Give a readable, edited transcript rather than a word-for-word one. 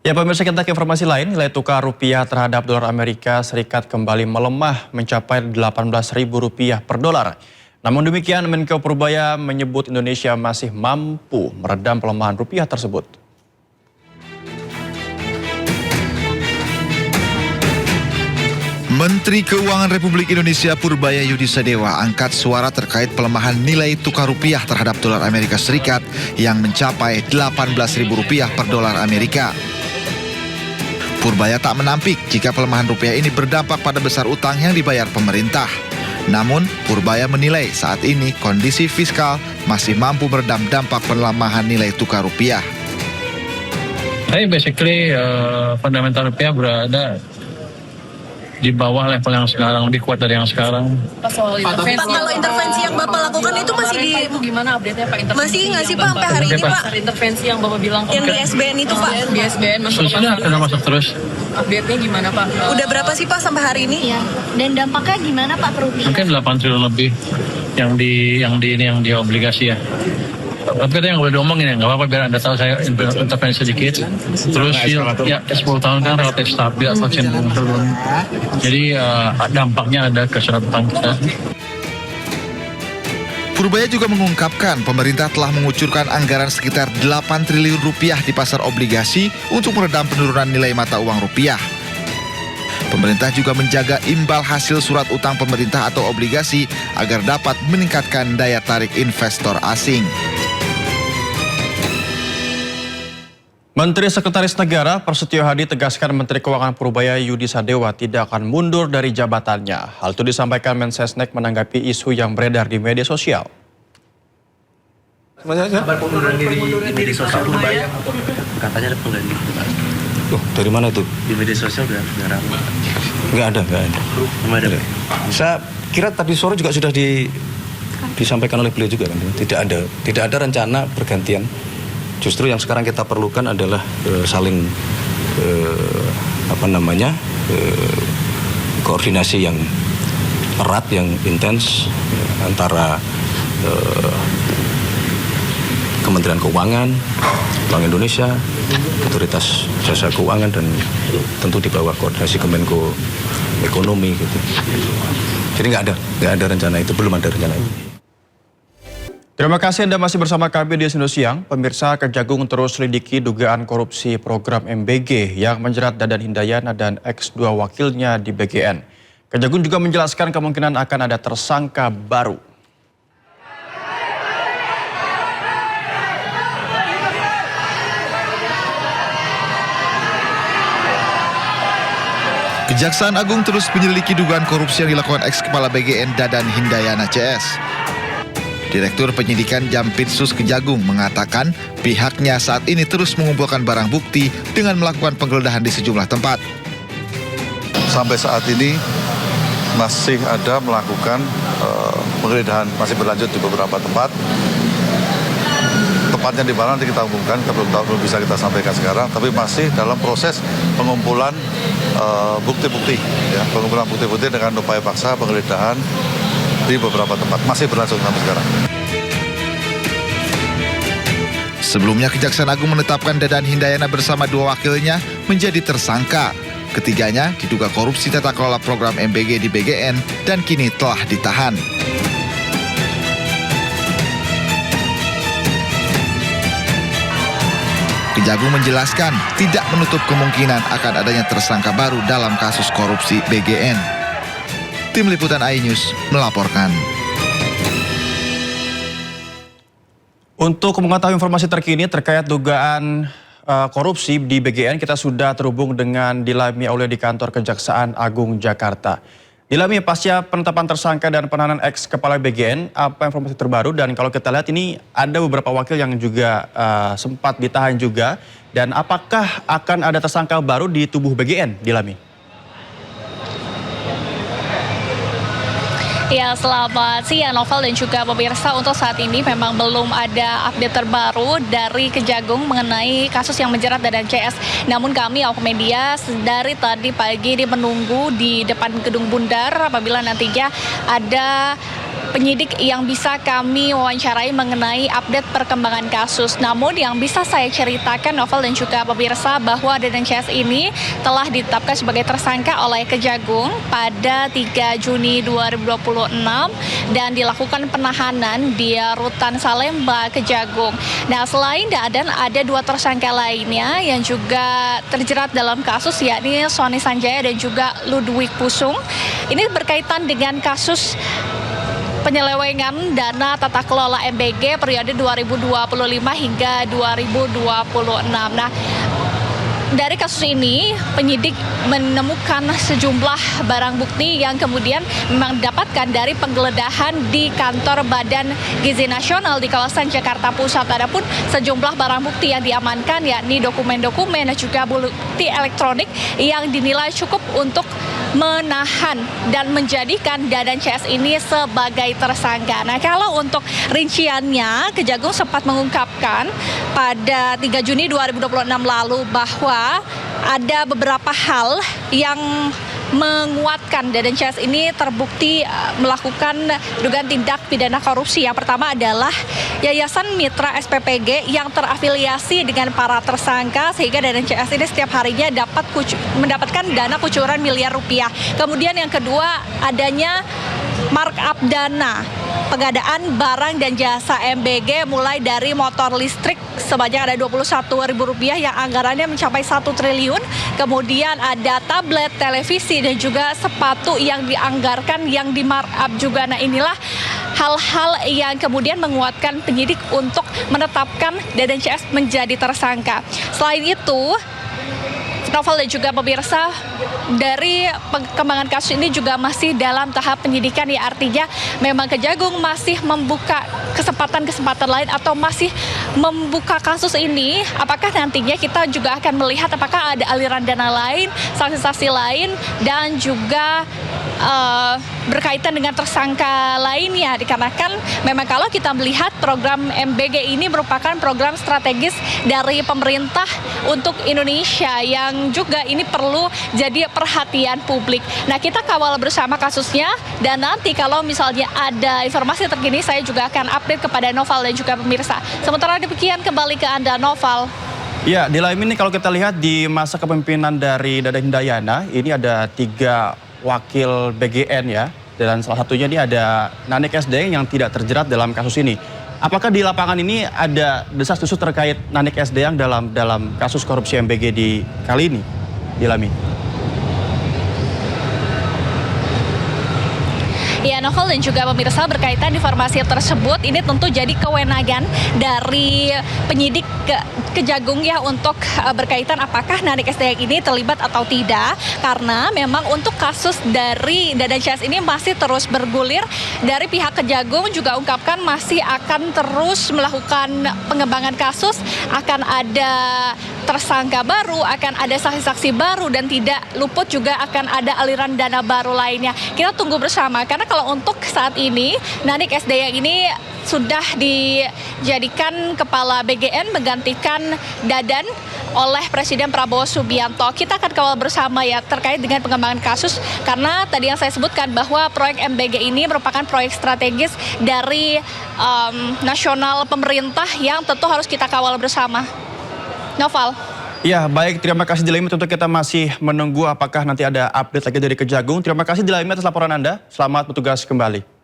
Ya pemirsa, kita ke informasi lain. Nilai tukar rupiah terhadap dolar Amerika Serikat kembali melemah mencapai Rp18.000 per dolar. Namun demikian, Menko Purbaya menyebut Indonesia masih mampu meredam pelemahan rupiah tersebut. Menteri Keuangan Republik Indonesia Purbaya Yudi Sadewa angkat suara terkait pelemahan nilai tukar rupiah terhadap dolar Amerika Serikat yang mencapai Rp18.000 per dolar Amerika. Purbaya tak menampik jika pelemahan rupiah ini berdampak pada besar utang yang dibayar pemerintah. Namun, Purbaya menilai saat ini kondisi fiskal masih mampu meredam dampak pelemahan nilai tukar rupiah. Basically, fundamental rupiah berada di bawah level yang sekarang, lebih kuat dari yang sekarang. Pak, soal intervensi, kalau intervensi yang Bapak lakukan itu masih di... Itu gimana update-nya Pak? Masih nggak sih Pak sampai hari ini Pak? Intervensi yang Bapak bilang Yang di SBN itu Pak? Di SBN masuk. Sudah masuk terus. Update-nya gimana Pak? Udah berapa sih Pak sampai hari ini? Iya. Dan dampaknya gimana Pak ke rupiah? Mungkin 8 triliun lebih yang di obligasi ya. Tapi itu yang boleh diomongin ya, nggak apa-apa biar Anda tahu saya intervensi sedikit. Terus ya 10 tahun kan relatif stabil atau cenderung turun. Jadi dampaknya ada ke surat utang kita. Purbaya juga mengungkapkan pemerintah telah mengucurkan anggaran sekitar 8 triliun rupiah di pasar obligasi untuk meredam penurunan nilai mata uang rupiah. Pemerintah juga menjaga imbal hasil surat utang pemerintah atau obligasi agar dapat meningkatkan daya tarik investor asing. Menteri Sekretaris Negara Prasetyo Hadi tegaskan Menteri Keuangan Purbaya Yudi Sadewa tidak akan mundur dari jabatannya. Hal itu disampaikan Mensesnek menanggapi isu yang beredar di media sosial. Kabar pengunduran diri di media sosial Purbaya, katanya ada pengunduran diri. Oh, dari mana tuh? Di media sosial udah ramai. Nggak ada. Belum ada. Saya kira tadi sore juga sudah disampaikan oleh beliau juga kan. Tidak ada rencana pergantian. Justru yang sekarang kita perlukan adalah saling koordinasi yang erat, yang intens antara Kementerian Keuangan, Bank Indonesia, Otoritas Jasa Keuangan, dan tentu di bawah koordinasi Kemenko Ekonomi gitu. Jadi nggak ada rencana itu, belum ada rencana itu. Terima kasih Anda masih bersama kami di Sindo Siang. Pemirsa, Kejagung terus selidiki dugaan korupsi program MBG yang menjerat Dadan Hindayana dan X2 wakilnya di BGN. Kejagung juga menjelaskan kemungkinan akan ada tersangka baru. Kejaksaan Agung terus menyelidiki dugaan korupsi yang dilakukan ex-kepala BGN Dadan Hindayana CS. Direktur Penyidikan Jampitsus Kejagung mengatakan pihaknya saat ini terus mengumpulkan barang bukti dengan melakukan penggeledahan di sejumlah tempat. Sampai saat ini masih ada melakukan penggeledahan, masih berlanjut di beberapa tempat. Tepatnya di mana nanti kita umumkan, kita belum bisa kita sampaikan sekarang, tapi masih dalam proses pengumpulan bukti-bukti, ya, pengumpulan bukti-bukti dengan upaya paksa penggeledahan di beberapa tempat, masih berlangsung sampai sekarang. Sebelumnya Kejaksaan Agung menetapkan Dadan Hindayana bersama dua wakilnya menjadi tersangka. Ketiganya diduga korupsi tata kelola program MBG di BGN dan kini telah ditahan. Kejagung menjelaskan tidak menutup kemungkinan akan adanya tersangka baru dalam kasus korupsi BGN. Tim Liputan iNews melaporkan. Untuk mengetahui informasi terkini terkait dugaan korupsi di BGN, kita sudah terhubung dengan Dilami Aulia di kantor Kejaksaan Agung Jakarta. Dilami, pasca penetapan tersangka dan penahanan ex kepala BGN, apa informasi terbaru? Dan kalau kita lihat ini ada beberapa wakil yang juga sempat ditahan juga. Dan apakah akan ada tersangka baru di tubuh BGN, Dilami? Ya, selamat siang Novel dan juga pemirsa. Untuk saat ini memang belum ada update terbaru dari Kejagung mengenai kasus yang menjerat Dadan CS. Namun kami awak media dari tadi pagi menunggu di depan Gedung Bundar apabila nantinya ada penyidik yang bisa kami wawancarai mengenai update perkembangan kasus. Namun yang bisa saya ceritakan, Novel dan juga pemirsa, bahwa Dadan CS ini telah ditetapkan sebagai tersangka oleh Kejagung pada 3 Juni 2026 dan dilakukan penahanan di Rutan Salemba, Kejagung. Nah, selain Dadan, ada 2 tersangka lainnya yang juga terjerat dalam kasus, yakni Sony Sanjaya dan juga Ludwig Pusung. Ini berkaitan dengan kasus penyelewengan dana tata kelola MBG periode 2025 hingga 2026. Nah, dari kasus ini, penyidik menemukan sejumlah barang bukti yang kemudian memang didapatkan dari penggeledahan di kantor Badan Gizi Nasional di kawasan Jakarta Pusat. Adapun sejumlah barang bukti yang diamankan, yakni dokumen-dokumen dan juga bukti elektronik yang dinilai cukup untuk menahan dan menjadikan Dadan CS ini sebagai tersangka. Nah, kalau untuk rinciannya, Kejagung sempat mengungkapkan pada 3 Juni 2026 lalu bahwa ada beberapa hal yang menguatkan Dadan CS ini terbukti melakukan dugaan tindak pidana korupsi. Yang pertama adalah Yayasan Mitra SPPG yang terafiliasi dengan para tersangka, sehingga Dadan CS ini setiap harinya mendapatkan dana kucuran miliar rupiah. Kemudian yang kedua, adanya markup dana pengadaan barang dan jasa MBG mulai dari motor listrik sebanyak ada Rp21.000 yang anggarannya mencapai 1 triliun. Kemudian ada tablet, televisi dan juga sepatu yang dianggarkan yang di markup juga. Nah, inilah hal-hal yang kemudian menguatkan penyidik untuk menetapkan Dadan CS menjadi tersangka. Selain itu, Novel dan juga pemirsa, dari perkembangan kasus ini juga masih dalam tahap penyidikan, ya artinya memang Kejagung masih membuka kesempatan-kesempatan lain atau masih membuka kasus ini. Apakah nantinya kita juga akan melihat apakah ada aliran dana lain, saksi-saksi lain, dan juga berkaitan dengan tersangka lainnya, dikarenakan memang kalau kita melihat program MBG ini merupakan program strategis dari pemerintah untuk Indonesia yang juga ini perlu jadi perhatian publik. Nah, kita kawal bersama kasusnya, dan nanti kalau misalnya ada informasi terkini saya juga akan update kepada Novel dan juga pemirsa. Sementara demikian, kembali ke Anda, Novel. Ya, di lain ini kalau kita lihat di masa kepemimpinan dari Dadan Hindayana, ini ada 3 wakil BGN ya, dan salah satunya ini ada Nanik SD yang tidak terjerat dalam kasus ini. Apakah di lapangan ini ada desas-desus terkait Nanik SD yang dalam kasus korupsi MBG di kali ini, Dilami? Ya, Novel dan juga pemirsa, berkaitan informasi tersebut, ini tentu jadi kewenangan dari penyidik Kejagung ya untuk berkaitan apakah Nanik SD ini terlibat atau tidak, karena memang untuk kasus dari Dadan CS ini masih terus bergulir. Dari pihak Kejagung juga ungkapkan masih akan terus melakukan pengembangan kasus, akan ada tersangka baru, akan ada saksi-saksi baru, dan tidak luput juga akan ada aliran dana baru lainnya. Kita tunggu bersama, karena kalau untuk saat ini Nanik SD yang ini sudah dijadikan kepala BGN menggantikan Dadan oleh Presiden Prabowo Subianto. Kita akan kawal bersama ya terkait dengan pengembangan kasus, karena tadi yang saya sebutkan bahwa proyek MBG ini merupakan proyek strategis dari nasional pemerintah yang tentu harus kita kawal bersama. Novel. Ya, baik, terima kasih Dilami. Tentu kita masih menunggu apakah nanti ada update lagi dari Kejagung. Terima kasih Dilami atas laporan Anda. Selamat bertugas kembali.